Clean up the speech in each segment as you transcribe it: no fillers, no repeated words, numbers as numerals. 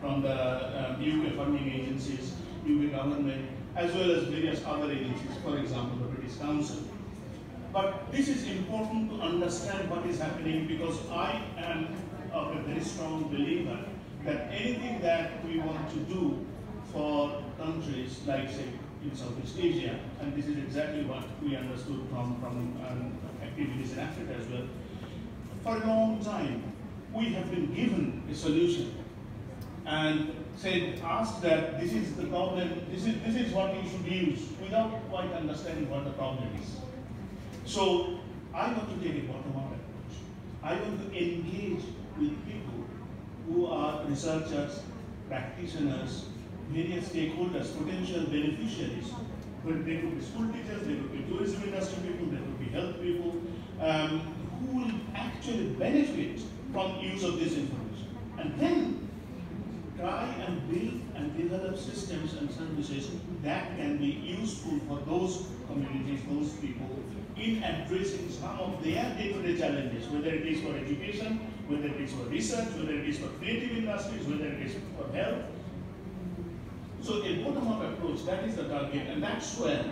from the UK funding agencies, UK government, as well as various other agencies, for example, the British Council. But this is important to understand what is happening, because I am of a very strong believer that anything that we want to do for countries like, say, in Southeast Asia, and this is exactly what we understood from activities in Africa as well, for a long time, we have been given a solution and asked that this is the problem, this is what you should use, without quite understanding what the problem is. So I want to take a bottom-up approach. I want to engage with people who are researchers, practitioners, various stakeholders, potential beneficiaries. They could be school teachers, they could be tourism industry people, they could be health people, who will actually benefit from use of this information. And then try and build and develop systems and services that can be useful for those communities, those people, in addressing some of their day-to-day challenges, whether it is for education, whether it is for research, whether it is for creative industries, whether it is for health. So a bottom-up approach, that is the target, and that's where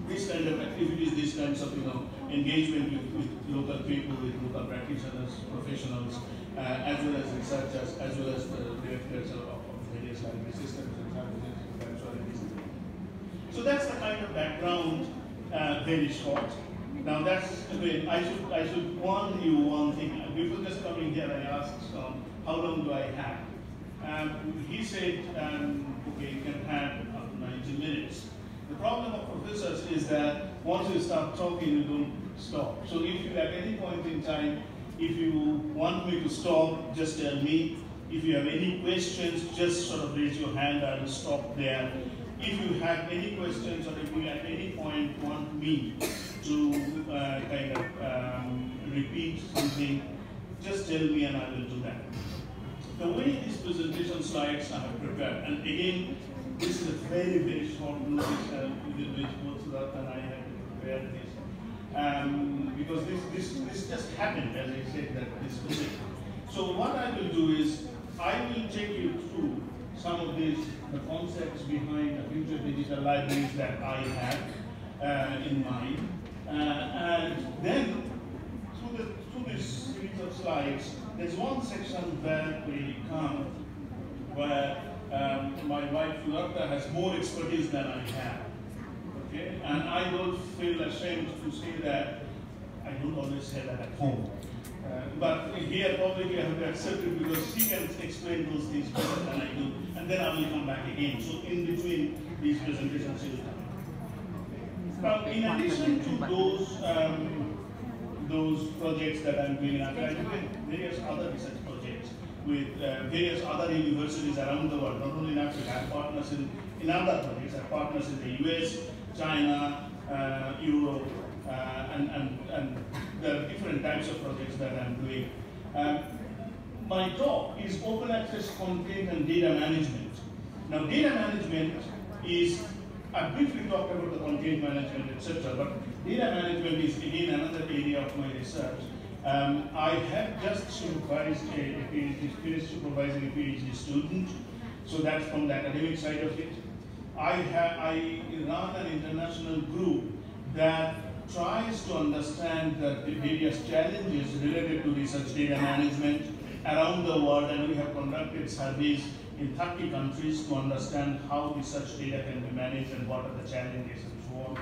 this kind of activities, these kinds of engagement with local people, with local practitioners, professionals, as well as researchers, as well as the directors of various library systems and services, that's what it is. So that's the kind of background, very short. Now that's, again, I should warn you one thing. Before just coming here, I asked how long do I have? He said, okay, you can have up to 90 minutes. The problem of professors is that once you start talking, you don't stop. So if you at any point in time, if you want me to stop, just tell me. If you have any questions, just sort of raise your hand, I will stop there. If you have any questions, or if you at any point want me to kind of repeat something, just tell me and I will do that. The way these presentation slides I have prepared, and again, this is a very, very short notice with which both Sudatta and I have prepared this. Because this just happened, as I said, that this was it. So what I will do is, I will take you through some of the concepts behind the future digital libraries that I have in mind. And then, through this series of slides, there's one section where we come, where my wife Sudatta has more expertise than I have. Okay? And I don't feel ashamed to say that. I don't always say that at home. But here publicly I have to accept it, because she can explain those things better than I do, and then I will come back again. So in between these presentations she will come. Now, in addition to those projects that I'm doing, I'm doing various other research projects with various other universities around the world, not only in Africa. I have partners in other projects. I have partners in the US, China, Europe, and there are different types of projects that I'm doing. My talk is open access content and data management. Now, data management is, I briefly talked about the content management, etc., but data management is again another area of my research. I have just supervised a PhD, finished supervising a PhD student, so that's from the academic side of it. I run an international group that tries to understand the various challenges related to research data management around the world, and we have conducted surveys in 30 countries to understand how research data can be managed and what are the challenges and so on.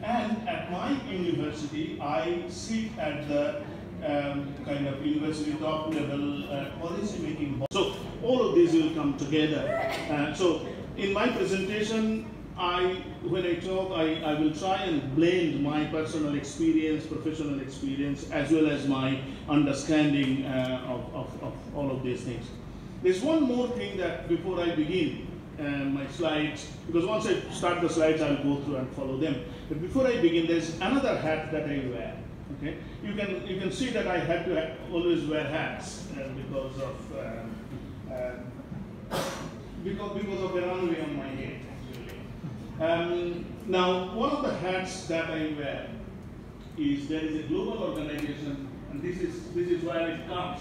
And at my university, I sit at the kind of university top level policy making. So all of these will come together. So in my presentation, when I talk, I will try and blend my personal experience, professional experience, as well as my understanding of all of these things. There's one more thing that before I begin my slides, because once I start the slides, I'll go through and follow them. But before I begin, there's another hat that I wear. Okay, you can see that I have to always wear hats because of the runway on my head. Now, one of the hats that I wear is, there is a global organization, and this is where it comes.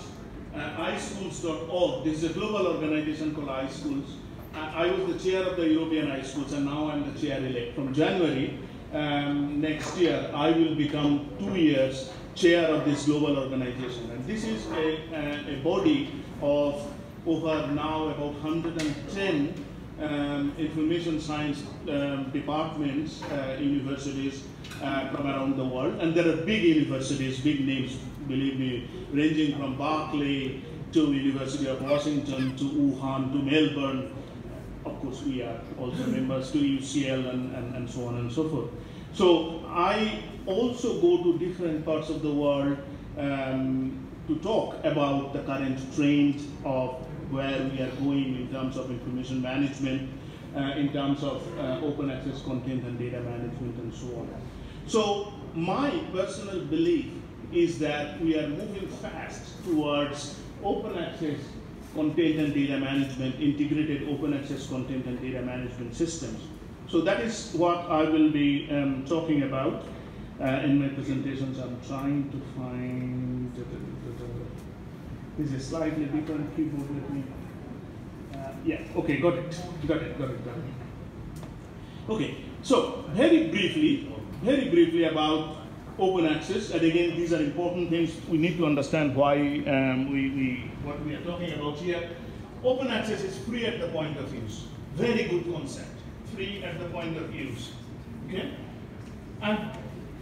iSchools.org. This is a global organization called iSchools. I was the chair of the European iSchools, and now I'm the chair-elect. From January next year, I will become 2 years chair of this global organization. And this is a body of over now about 110 information science departments, universities from around the world. And there are big universities, big names, believe me, ranging from Berkeley to University of Washington to Wuhan to Melbourne. Of course, we are also members to UCL and so on and so forth. So I also go to different parts of the world to talk about the current trend of where we are going in terms of information management, in terms of open access content and data management and so on. So my personal belief is that we are moving fast towards open access content and data management, integrated open access content and data management systems. So that is what I will be talking about in my presentations. I'm trying to find, this is slightly different keyboard with me. Yeah, okay, got it. Okay, so very briefly about open access, and again, these are important things. We need to understand why what we are talking about here. Open access is free at the point of use. Very good concept. Free at the point of use. Okay? And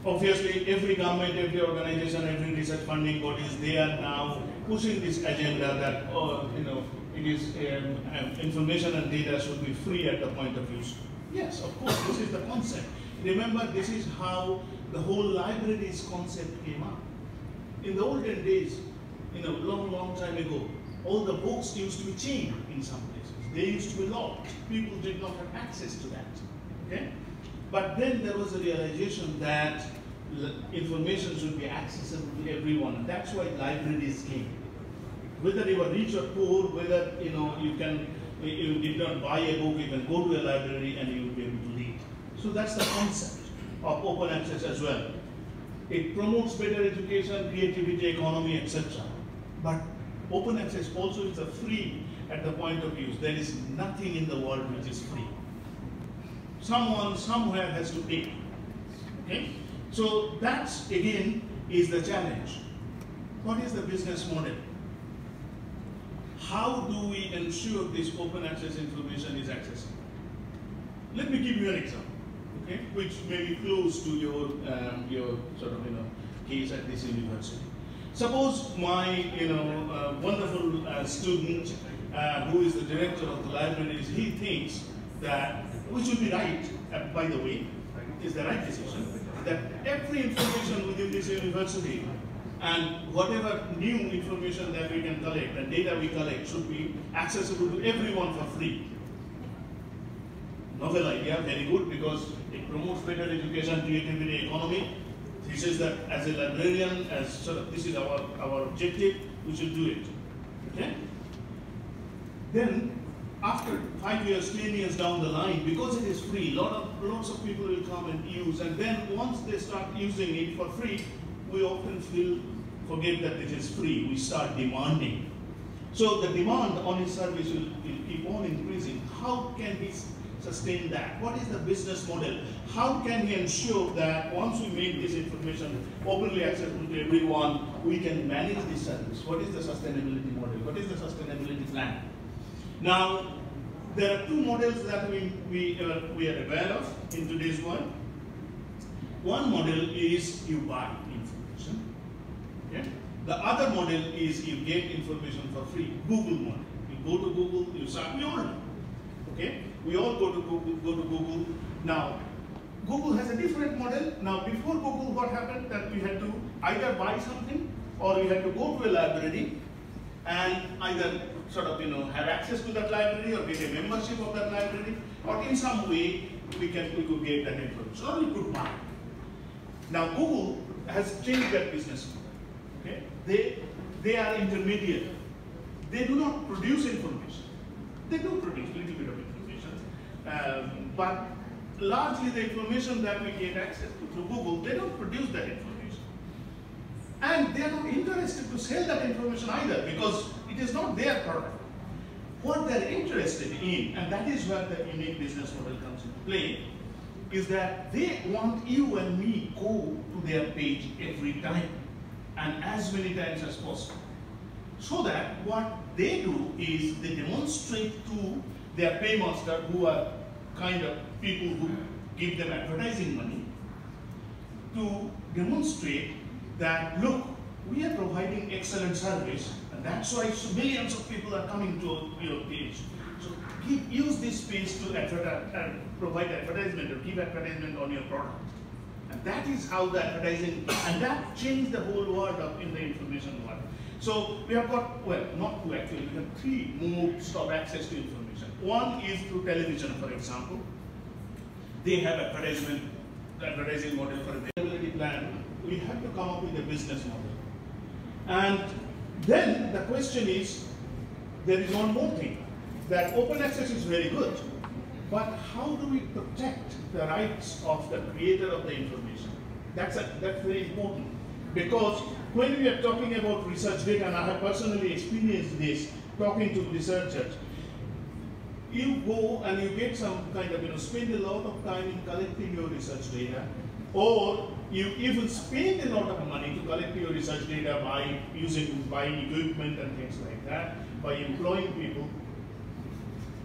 obviously, every government, every organization, every research funding bodies, they are now pushing this agenda that it is information and data should be free at the point of use. Yes, of course, this is the concept. Remember, this is how the whole libraries concept came up. In the olden days, long time ago, all the books used to be chained in some places. They used to be locked. People did not have access to that. Okay? But then there was a realization that information should be accessible to everyone, and that's why libraries came. Whether you were rich or poor, whether you did not buy a book, you can go to a library and you will be able to read. So that's the concept of open access as well. It promotes better education, creativity, economy, etc. But open access also is a free at the point of use. There is nothing in the world which is free. Someone somewhere has to pay. Okay? So that again is the challenge. What is the business model? How do we ensure this open access information is accessible? Let me give you an example. Okay, which may be close to your sort of case at this university. Suppose my wonderful student who is the director of the libraries, he thinks that, which would be right, by the way, is the right decision, that every information within this university and whatever new information that we can collect and data we collect should be accessible to everyone for free. Novel idea, very good, because it promotes better education, creativity, economy. He says that as a librarian, this is our objective, we should do it. Okay? Then, after 5 years, 10 years down the line, because it is free, lots of people will come and use, and then once they start using it for free, we often forget that it is free. We start demanding. So the demand on his service will keep on increasing. How can he sustain that? What is the business model? How can we ensure that once we make this information openly accessible to everyone, we can manage this service? What is the sustainability model? What is the sustainability plan? Now, there are two models that we are aware of in today's world. One model is you buy information. Okay? The other model is you get information for free. Google model. You go to Google, you search. We all know. Okay? We all go to Google. Now, Google has a different model. Now, before Google, what happened? That we had to either buy something or we had to go to a library and either have access to that library or get a membership of that library, or in some way we could get that information. Or we could buy. Now, Google has changed their business model. Okay? They are intermediate. They do not produce information. They do produce a little bit of information, but largely the information that we get access to through Google, they don't produce that information. And they are not interested to sell that information either, because it is not their product. What they are interested in, and that is where the unique business model comes into play, is that they want you and me go to their page every time, and as many times as possible. So that what they do is they demonstrate to their paymaster, who are kind of people who give them advertising money, to demonstrate that, look, we are providing excellent service, and that's why so millions of people are coming to your page. So use this page to provide advertisement or give advertisement on your product. And that is how the advertising, and that changed the whole world in the information world. So we have got, well, not two actually, we have three modes of access to information. One is through television, for example. They have advertising model for a viability plan. We have to come up with a business model. And then the question is, there is one more thing, that open access is very good, but how do we protect the rights of the creator of the information? That's very important, because when we are talking about research data, and I have personally experienced this talking to researchers, you go and you get some kind of, spend a lot of time in collecting your research data, or you even spend a lot of money to collect your research data by buying equipment and things like that, by employing people.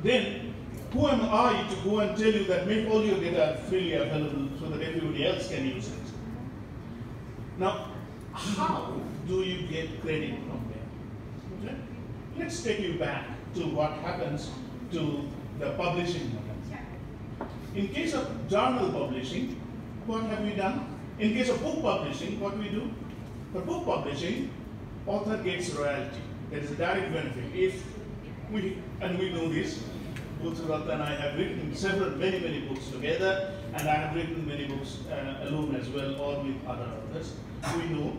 Then, who am I to go and tell you that make all your data freely available so that everybody else can use it? Now, how do you get credit from there? Okay? Let's take you back to what happens to the publishing model. In case of journal publishing, what have we done? In case of book publishing, what do we do? For book publishing, author gets royalty. There is a direct benefit. And we know this, both Sudatta and I have written many books together, and I have written many books alone as well, or with other authors. We know.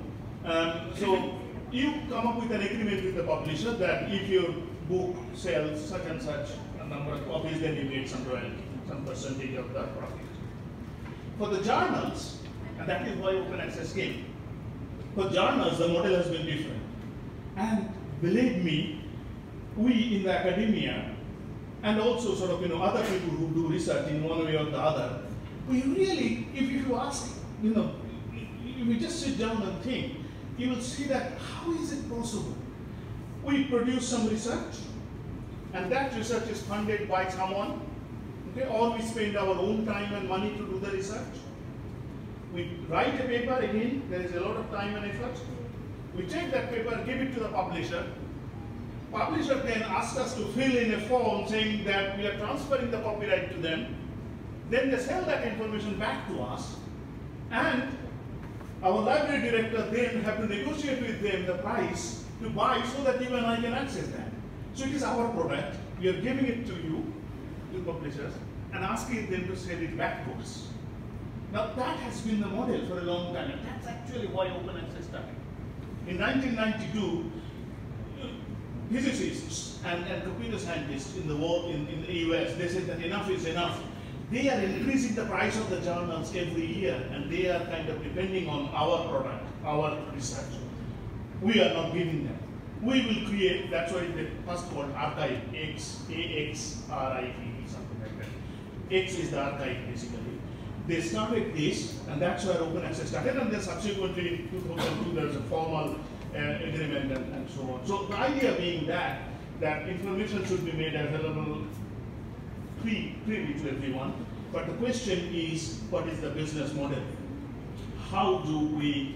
So you come up with an agreement with the publisher that if your book sells such and such a number of copies, then you get some royalty, some percentage of the profit. For the journals, and that is why open access came. For journals, the model has been different. And believe me, we in the academia, and also sort of other people who do research in one way or the other, we really, if you ask, if you just sit down and think, you will see that how is it possible? We produce some research, and that research is funded by someone, okay, or we spend our own time and money to do the research. We write a paper, again, there is a lot of time and effort. We take that paper, give it to the publisher. Publisher then asks us to fill in a form saying that we are transferring the copyright to them. Then they sell that information back to us, and our library director then have to negotiate with them the price to buy so that you and I can access that. So it is our product. We are giving it to you, to publishers, and asking them to sell it back to us. Now that has been the model for a long time, and that's actually why open access started. In 1992, physicists and computer scientists in the world, in the US, they said that enough is enough. They are increasing the price of the journals every year, and they are kind of depending on our product, our research. We are not giving them. We will create, that's why the first word archive, X, A-X-R-I-V-E, something like that. X is the archive, basically. They started this, and that's where open access started, and then subsequently in 2002 there was a formal agreement and so on. So the idea being that information should be made available freely to everyone, but the question is, what is the business model? How do we